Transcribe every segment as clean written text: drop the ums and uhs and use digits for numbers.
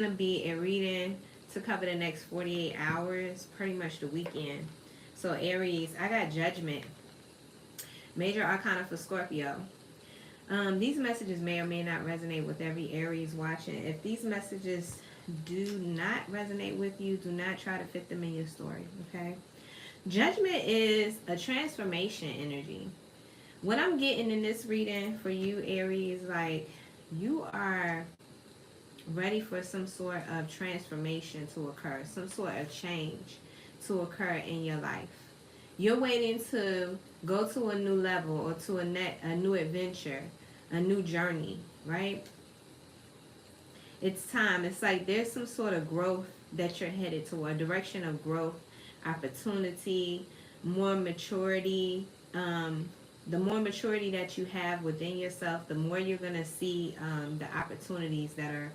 to be a reading to cover the next 48 hours, pretty much the weekend. So Aries, I got Judgment. Major Arcana for Scorpio. These messages may or may not resonate with every Aries watching. If these messages do not resonate with you, do not try to fit them in your story, okay? Judgment is a transformation energy. What I'm getting in this reading for you, Aries, like you are ready for some sort of transformation to occur, some sort of change to occur in your life. You're waiting to go to a new level or to a new adventure, a new journey, right? It's time. It's like there's some sort of growth that you're headed to, a direction of growth, opportunity, more maturity. The more maturity that you have within yourself, the more you're going to see the opportunities that are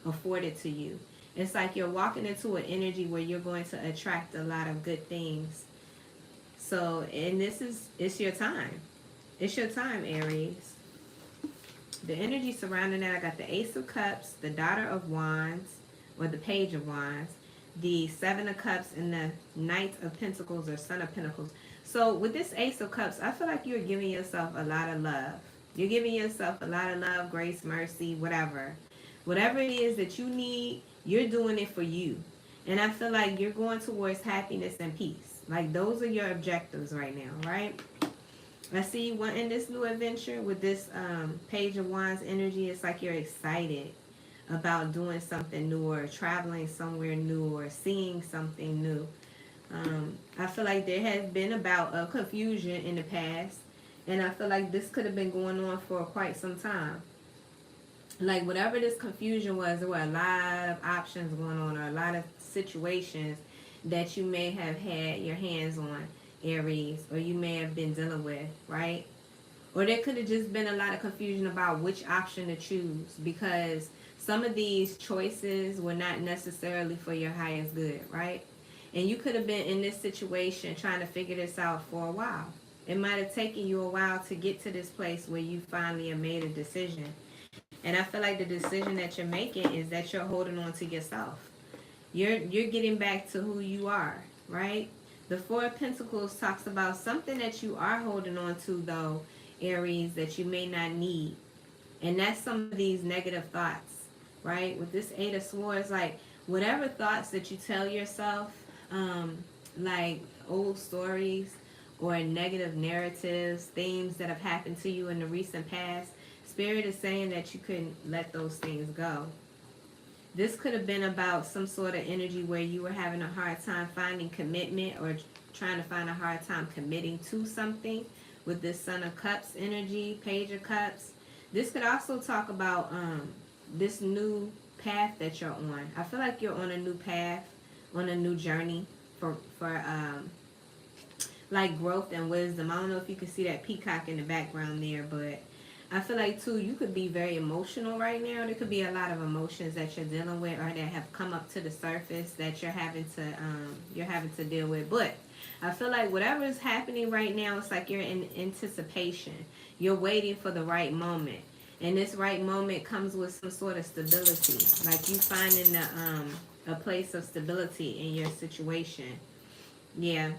afforded to you. It's like you're walking into an energy where you're going to attract a lot of good things. So, and it's your time. It's your time, Aries. The energy surrounding that, I got the Ace of Cups, the Daughter of Wands, or the Page of Wands, the Seven of Cups, and the Knight of Pentacles or Son of Pentacles. So with this Ace of Cups, I feel like you're giving yourself a lot of love. You're giving yourself a lot of love, grace, mercy, whatever. Whatever it is that you need, you're doing it for you. And I feel like you're going towards happiness and peace. Like those are your objectives right now, right? I see you wanting this new adventure with this Page of Wands energy. It's like you're excited about doing something new or traveling somewhere new or seeing something new. I feel like there has been about a confusion in the past, and I feel like this could have been going on for quite some time. Like whatever this confusion was, there were a lot of options going on or a lot of situations that you may have had your hands on, Aries, or you may have been dealing with, right? Or there could have just been a lot of confusion about which option to choose, because some of these choices were not necessarily for your highest good, right? And you could have been in this situation trying to figure this out for a while. It might have taken you a while to get to this place where you finally have made a decision. And I feel like the decision that you're making is that you're holding on to yourself. You're getting back to who you are, right? The Four of Pentacles talks about something that you are holding on to, though, Aries, that you may not need. And that's some of these negative thoughts, right? With this Eight of Swords, like whatever thoughts that you tell yourself, like old stories or negative narratives, things that have happened to you in the recent past, Spirit is saying that you couldn't let those things go. This could have been about some sort of energy where you were having a hard time finding commitment or trying to find a hard time committing to something with this Son of Cups energy, Page of Cups. This could also talk about this new path that you're on. I feel like you're on a new path, on a new journey for like growth and wisdom. I don't know if you can see that peacock in the background there, but I feel like too, you could be very emotional right now. There could be a lot of emotions that you're dealing with or that have come up to the surface that you're having to deal with. But I feel like whatever is happening right now, it's like you're in anticipation. You're waiting for the right moment. And this right moment comes with some sort of stability. Like you finding a place of stability in your situation. Yeah.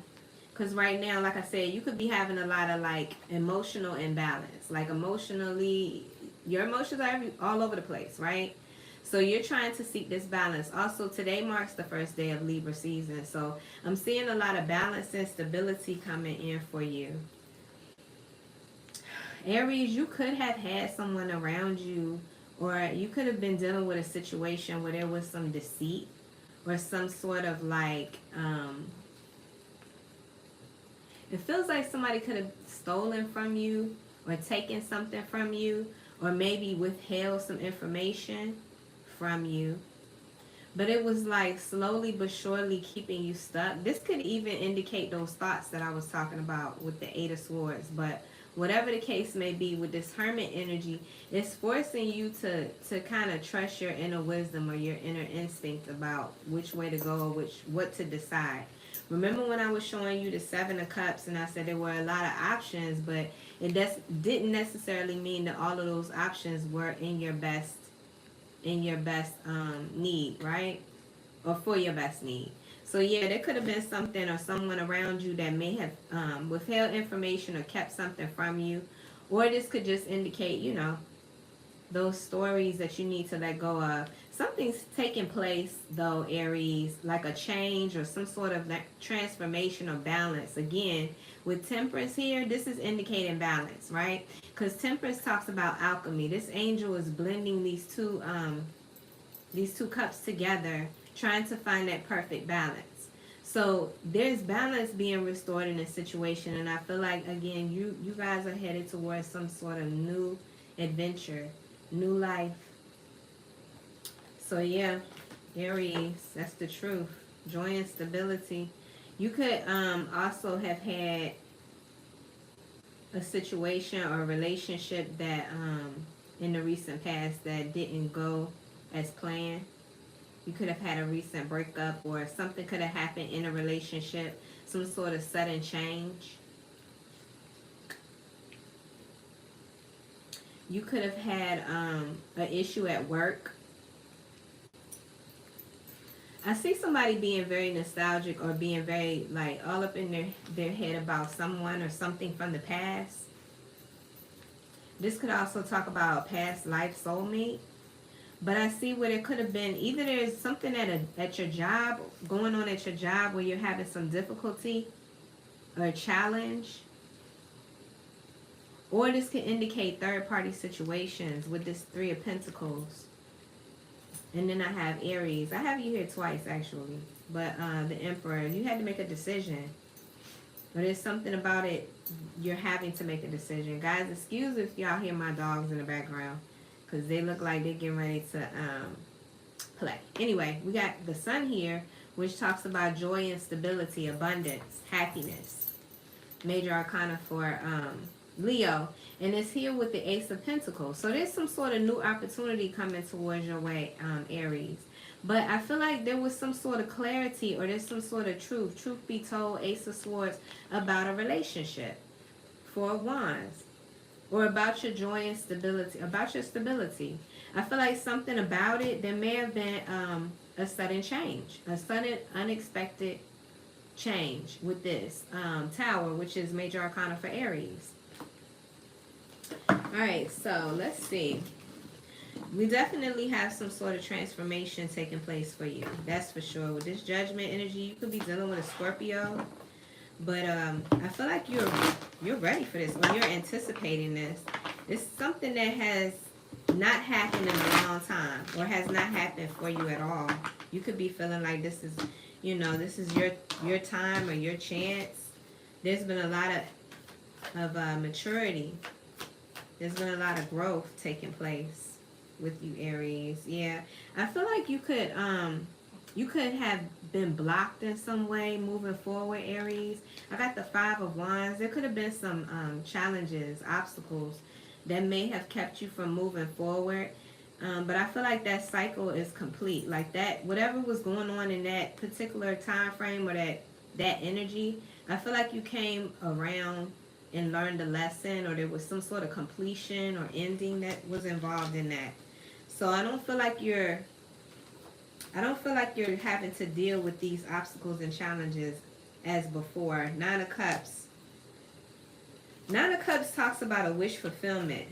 Because right now, like I said, you could be having a lot of like emotional imbalance. Like emotionally, your emotions are all over the place, right? So you're trying to seek this balance. Also, today marks the first day of Libra season. So I'm seeing a lot of balance and stability coming in for you. Aries, you could have had someone around you, or you could have been dealing with a situation where there was some deceit or some sort of like, it feels like somebody could have stolen from you or taken something from you or maybe withheld some information from you. But it was like slowly but surely keeping you stuck. This could even indicate those thoughts that I was talking about with the Eight of Swords. But whatever the case may be with this Hermit energy, it's forcing you to kind of trust your inner wisdom or your inner instinct about which way to go or what to decide. Remember when I was showing you the Seven of Cups and I said there were a lot of options, but it didn't necessarily mean that all of those options were in your best in your best need, right? Or for your best need. So yeah, there could have been something or someone around you that may have withheld information or kept something from you. Or this could just indicate, you know, those stories that you need to let go of. Something's taking place though, Aries, like a change or some sort of transformation or balance. Again, with Temperance here, this is indicating balance, right? Because Temperance talks about alchemy. This angel is blending these two cups together, trying to find that perfect balance. So there's balance being restored in this situation, and I feel like again, you guys are headed towards some sort of new adventure, new life. So yeah, Aries, that's the truth. Joy and stability. You could also have had a situation or a relationship that in the recent past that didn't go as planned. You could have had a recent breakup, or something could have happened in a relationship, some sort of sudden change. You could have had an issue at work. I see somebody being very nostalgic or being very like all up in their head about someone or something from the past. This could also talk about a past life soulmate. But I see where there could have been either there's something at your job, going on at your job where you're having some difficulty or a challenge. Or this could indicate third party situations with this Three of Pentacles. And then I have Aries. I have you here twice actually. But the Emperor, you had to make a decision. But there's something about it, you're having to make a decision. Guys, excuse if y'all hear my dogs in the background, because they look like they're getting ready to play. Anyway, we got the Sun here, which talks about joy and stability, abundance, happiness. Major Arcana for Leo. And it's here with the Ace of Pentacles. So there's some sort of new opportunity coming towards your way, Aries. But I feel like there was some sort of clarity, or there's some sort of truth be told, Ace of Swords, about a relationship. Four of Wands. Or about your joy and stability, about your stability. I feel like something about it, there may have been a sudden change, a sudden unexpected change with this Tower, which is Major Arcana for Aries. Alright, so let's see. We definitely have some sort of transformation taking place for you. That's for sure. With this Judgment energy, you could be dealing with a Scorpio. But I feel like you're ready for this, or you're anticipating this. It's something that has not happened in a long time, or has not happened for you at all. You could be feeling like this is, you know, this is your time or your chance. There's been a lot of maturity. There's been a lot of growth taking place with you, Aries. Yeah, I feel like you could have been blocked in some way moving forward, Aries. I got the Five of Wands. There could have been some challenges, obstacles that may have kept you from moving forward. But I feel like that cycle is complete. Like that, whatever was going on in that particular time frame or that energy, I feel like you came around and learned a lesson, or there was some sort of completion or ending that was involved in that. So I don't feel like you're having to deal with these obstacles and challenges as before. Nine of Cups. Nine of Cups talks about a wish fulfillment.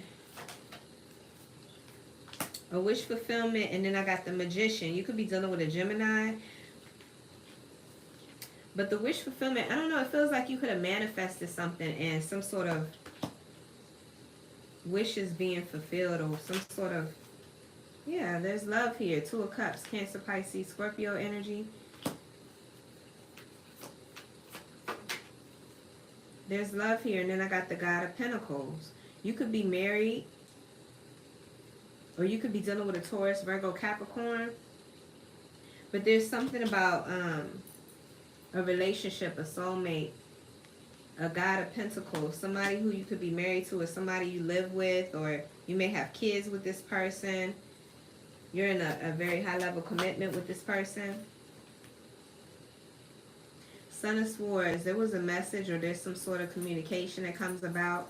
A wish fulfillment, and then I got the Magician. You could be dealing with a Gemini. But the wish fulfillment, I don't know, it feels like you could have manifested something and some sort of wishes being fulfilled, or some sort of, yeah, there's love here. Two of Cups, Cancer, Pisces, Scorpio energy. There's love here, and then I got the God of Pentacles. You could be married, or you could be dealing with a Taurus, Virgo, Capricorn. But there's something about a relationship, a soulmate, a God of Pentacles, somebody who you could be married to, or somebody you live with, or you may have kids with this person. You're in a very high level commitment with this person. Son of Swords, there was a message, or there's some sort of communication that comes about.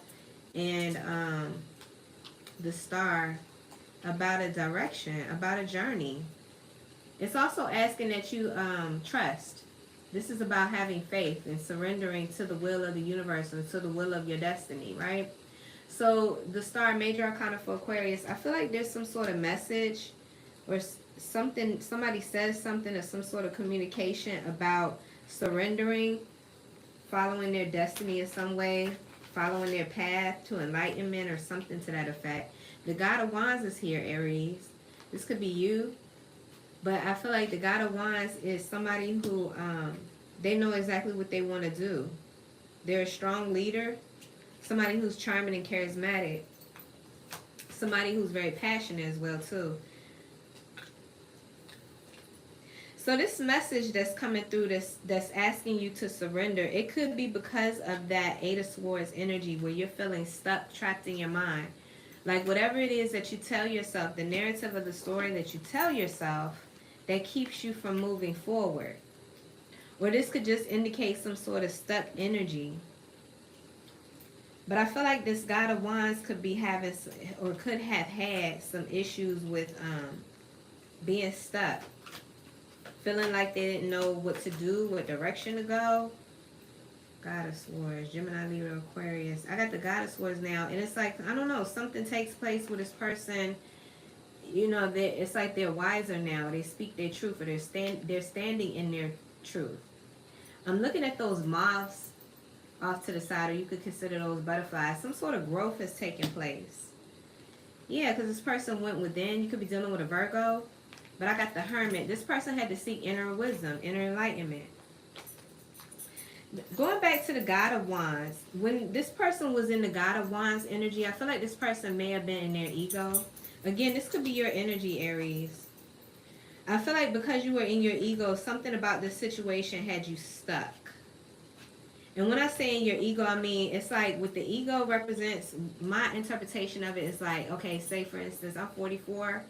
And the Star, about a direction, about a journey. It's also asking that you trust. This is about having faith and surrendering to the will of the universe and to the will of your destiny, right? So the star major arcana for Aquarius, I feel like there's some sort of message or something, somebody says something or some sort of communication about surrendering, following their destiny in some way, following their path to enlightenment or something to that effect. The God of Wands is here, Aries. This could be you, but I feel like the God of Wands is somebody who, they know exactly what they want to do. They're a strong leader, somebody who's charming and charismatic, somebody who's very passionate as well too. So this message that's coming through, that's asking you to surrender, it could be because of that Eight of Swords energy where you're feeling stuck, trapped in your mind. Like whatever it is that you tell yourself, the narrative of the story that you tell yourself that keeps you from moving forward. Or this could just indicate some sort of stuck energy. But I feel like this God of Wands could be having, or could have had some issues with being stuck. Feeling like they didn't know what to do, what direction to go. God of Swords, Gemini, Libra, Aquarius. I got the God of Swords now. And it's like, I don't know, something takes place with this person. You know, it's like they're wiser now. They speak their truth, or they're standing in their truth. I'm looking at those moths off to the side, or you could consider those butterflies. Some sort of growth has taken place. Yeah, because this person went within. You could be dealing with a Virgo. But I got the Hermit. This person had to seek inner wisdom, inner enlightenment. Going back to the God of Wands, when this person was in the God of Wands energy, I feel like this person may have been in their ego. Again, this could be your energy, Aries. I feel like because you were in your ego, something about this situation had you stuck. And when I say in your ego, I mean, it's like what the ego represents, my interpretation of it is like, okay, say for instance, I'm 44.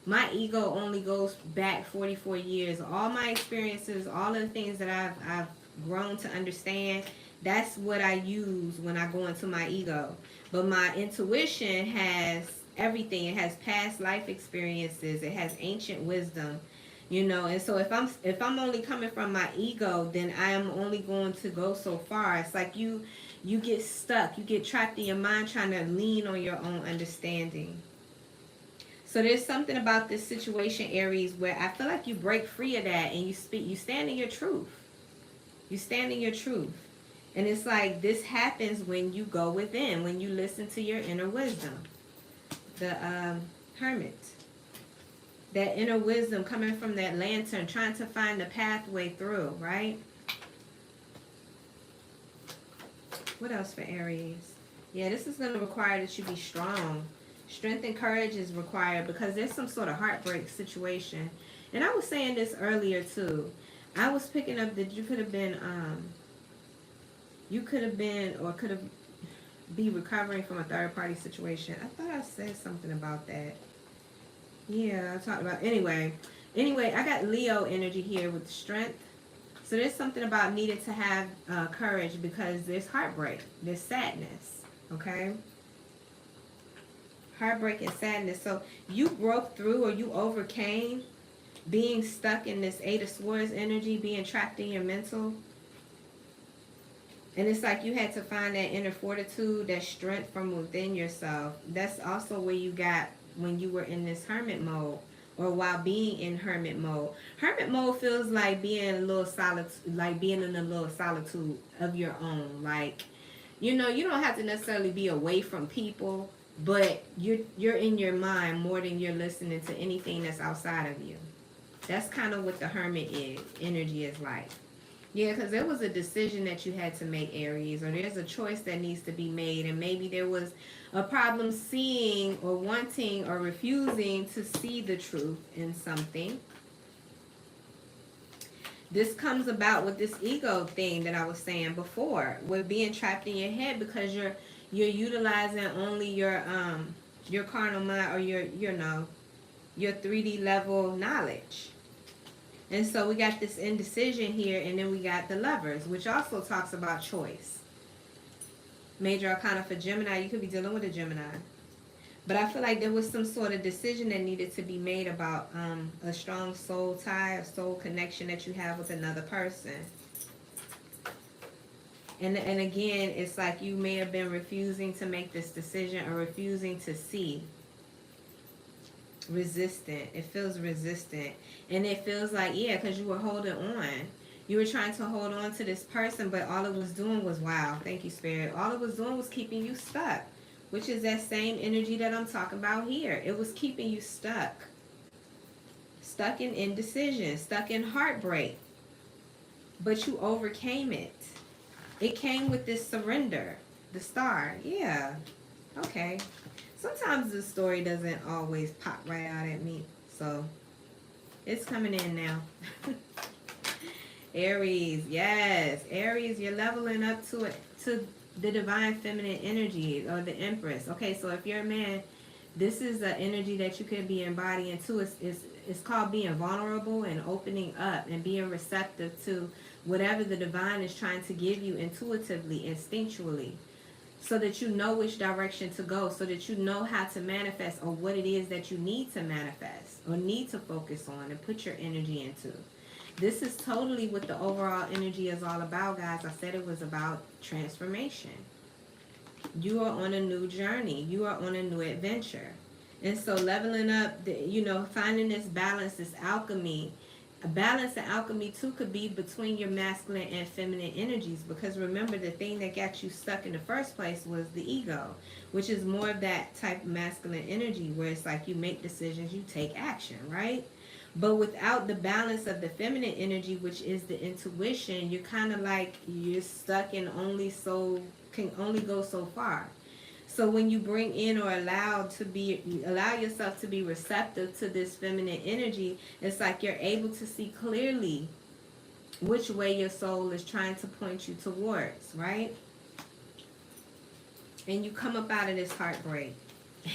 My ego only goes back 44 years. All my experiences, all of the things that I've grown to understand, that's what I use when I go into my ego. But my intuition has everything. It has past life experiences. It has ancient wisdom, you know. And so if I'm only coming from my ego, then I am only going to go so far. It's like you get stuck. You get trapped in your mind trying to lean on your own understanding. So there's something about this situation, Aries, where I feel like you break free of that and you stand in your truth. You stand in your truth. And it's like this happens when you go within, when you listen to your inner wisdom. The Hermit. That inner wisdom coming from that lantern, trying to find the pathway through, right? What else for Aries? Yeah, this is going to require that you be strong. Strength and courage is required because there's some sort of heartbreak situation. And I was saying this earlier too. I was picking up that you could have been or could have be recovering from a third party situation. I thought I said something about that. Yeah, I talked about anyway, I got Leo energy here with strength. So there's something about needing to have courage because there's heartbreak, there's sadness, okay? Heartbreak and sadness. So you broke through, or you overcame being stuck in this Eight of Swords energy, being trapped in your mental. And it's like you had to find that inner fortitude, that strength from within yourself. That's also where you got when you were in this hermit mode, or while being in hermit mode. Hermit mode feels like being a little solitude, like being in a little solitude of your own. Like, you know, you don't have to necessarily be away from people, but you're in your mind more than you're listening to anything that's outside of you. That's kind of what the hermit energy is like. Yeah, because there was a decision that you had to make, Aries, or there's a choice that needs to be made, and maybe there was a problem seeing or wanting or refusing to see the truth in something. This comes about with this ego thing that I was saying before, with being trapped in your head because you're utilizing only your carnal mind, or your 3D level knowledge. And so we got this indecision here, and then we got the Lovers, which also talks about choice. Major arcana for Gemini, you could be dealing with a Gemini. But I feel like there was some sort of decision that needed to be made about a strong soul tie, a soul connection that you have with another person. And again, it's like you may have been refusing to make this decision or refusing to see. Resistant. It feels resistant. And it feels like, yeah, because you were holding on. You were trying to hold on to this person, but all it was doing was, wow, thank you, Spirit. All it was doing was keeping you stuck, which is that same energy that I'm talking about here. It was keeping you stuck. Stuck in indecision, stuck in heartbreak. But you overcame it. It came with this surrender. The star. Yeah. Okay. Sometimes the story doesn't always pop right out at me. So it's coming in now. Aries, yes. Aries, you're leveling up to it, to the divine feminine energy or the Empress. Okay, so if you're a man, this is an energy that you could be embodying too. It's called being vulnerable and opening up and being receptive to whatever the divine is trying to give you intuitively, instinctually, so that you know which direction to go, so that you know how to manifest or what it is that you need to manifest or need to focus on and put your energy into. This is totally what the overall energy is all about, guys. I said it was about transformation. You are on a new journey. You are on a new adventure. And so leveling up, finding this balance, this alchemy. A balance and alchemy too could be between your masculine and feminine energies, because remember, the thing that got you stuck in the first place was the ego, which is more of that type of masculine energy where it's like you make decisions, you take action, right? But without the balance of the feminine energy, which is the intuition, you're kind of like you're stuck in can only go so far. So when you bring in or allow yourself to be receptive to this feminine energy, it's like you're able to see clearly which way your soul is trying to point you towards, right? And you come up out of this heartbreak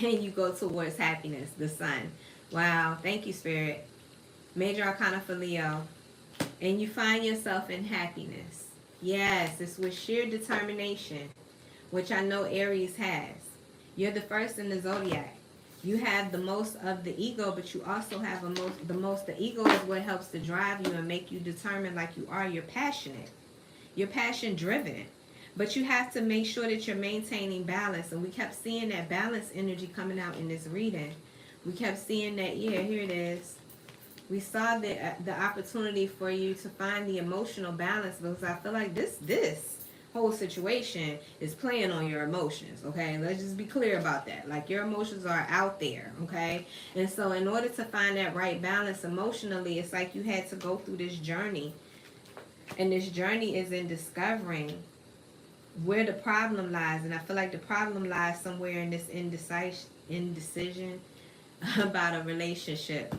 and you go towards happiness, the sun. Wow, thank you, Spirit. Major Arcana for Leo. And you find yourself in happiness. Yes, it's with sheer determination, which I know Aries has. You're the first in the zodiac. You have the most of the ego, but you also have the most. The ego is what helps to drive you and make you determined like you are. You're passionate. You're passion driven. But you have to make sure that you're maintaining balance. And we kept seeing that balance energy coming out in this reading. We kept seeing that, yeah, here it is. We saw the opportunity for you to find the emotional balance, because I feel like this whole situation is playing on your emotions, okay? Let's just be clear about that. Like, your emotions are out there, okay? And so in order to find that right balance emotionally, it's like you had to go through this journey. And this journey is in discovering where the problem lies. And I feel like the problem lies somewhere in this indecision about a relationship.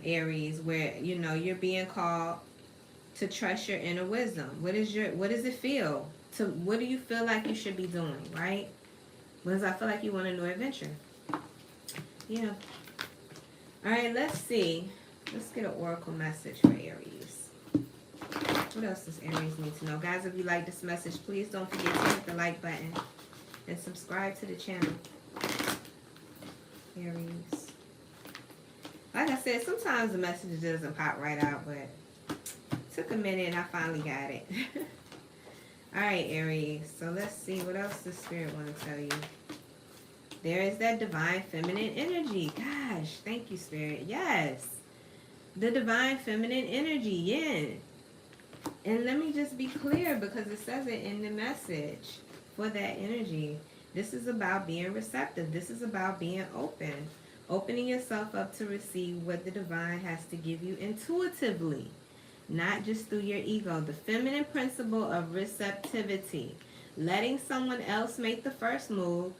Aries, where you're being called to trust your inner wisdom. What does it feel what do you feel like you should be doing, right? Because I feel like you want a new adventure. Yeah. All right, let's see. Let's get an oracle message for Aries. What else does Aries need to know? Guys, if you like this message, please don't forget to hit the like button and subscribe to the channel. Aries. Like I said, sometimes the message doesn't pop right out, but it took a minute and I finally got it. All right, Aries. So let's see what else the Spirit want to tell you. There is that divine feminine energy. Gosh, thank you, Spirit. Yes. The divine feminine energy, yin. And let me just be clear, because it says it in the message for that energy. This is about being receptive. This is about being open. Opening yourself up to receive what the divine has to give you intuitively, not just through your ego. The feminine principle of receptivity, letting someone else make the first move,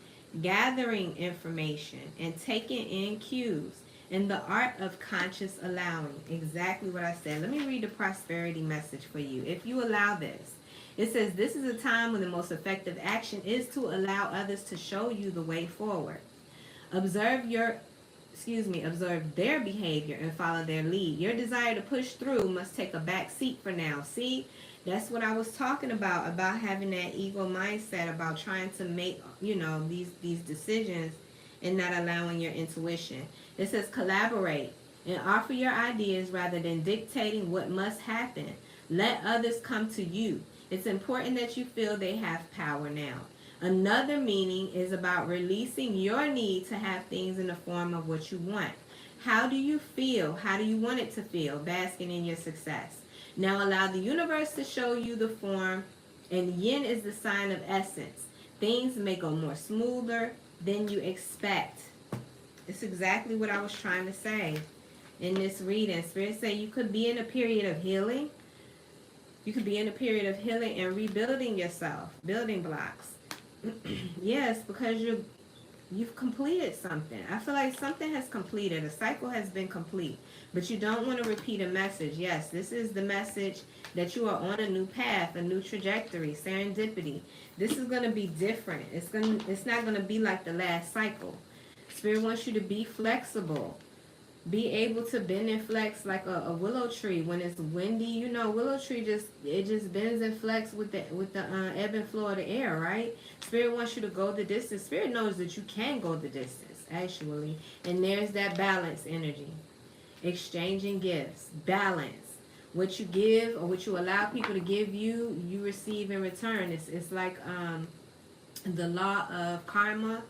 gathering information, and taking in cues, and the art of conscious allowing. Exactly what I said. Let me read the prosperity message for you. If you allow this, it says, this is a time when the most effective action is to allow others to show you the way forward. Observe their behavior and follow their lead. Your desire to push through must take a back seat for now. See, that's what I was talking about having that ego mindset, about trying to make, these decisions and not allowing your intuition. It says collaborate and offer your ideas rather than dictating what must happen. Let others come to you. It's important that you feel they have power now. Another meaning is about releasing your need to have things in the form of what you want. How do you feel? How do you want it to feel? Basking in your success. Now allow the universe to show you the form, and yin is the sign of essence. Things may go more smoother than you expect. It's exactly what I was trying to say in this reading. Spirit say you could be in a period of healing. You could be in a period of healing and rebuilding yourself, building blocks. Yes, because you've completed something. I feel like something has completed. A cycle has been complete. But you don't want to repeat a message. Yes, this is the message that you are on a new path, a new trajectory, serendipity. This is going to be different. It's not going to be like the last cycle. Spirit wants you to be flexible. Be able to bend and flex like a willow tree when it's windy. You know, willow tree just bends and flex with the ebb and flow of the air, right? Spirit wants you to go the distance. Spirit knows that you can go the distance, actually. And there's that balance energy. Exchanging gifts. Balance. What you give or what you allow people to give you, you receive in return. It's like the law of karma.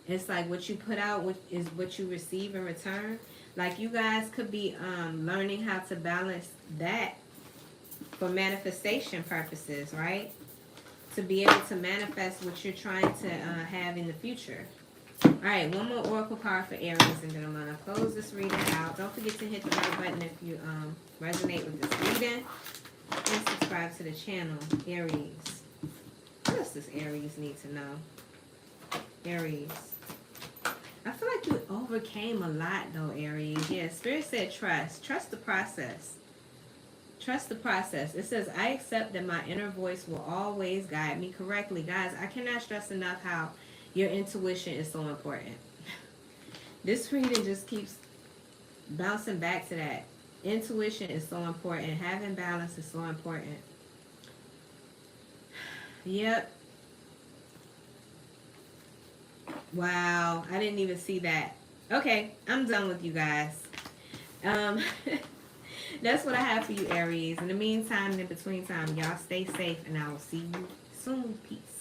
It's like what you put out is what you receive in return. Like you guys could be learning how to balance that for manifestation purposes, right? To be able to manifest what you're trying to have in the future. All right, one more oracle card for Aries, and then I'm going to close this reading out. Don't forget to hit the like button if you resonate with this reading. And subscribe to the channel, Aries. What else does Aries need to know? Aries. I feel like you overcame a lot though, Aries. Yeah, Spirit said trust. Trust the process. Trust the process. It says, I accept that my inner voice will always guide me correctly. Guys, I cannot stress enough how your intuition is so important. This reading just keeps bouncing back to that. Intuition is so important. Having balance is so important. Yep. Wow, I didn't even see that. Okay, I'm done with you guys. That's what I have for you, Aries. In the meantime, in between time, y'all stay safe, and I will see you soon. Peace.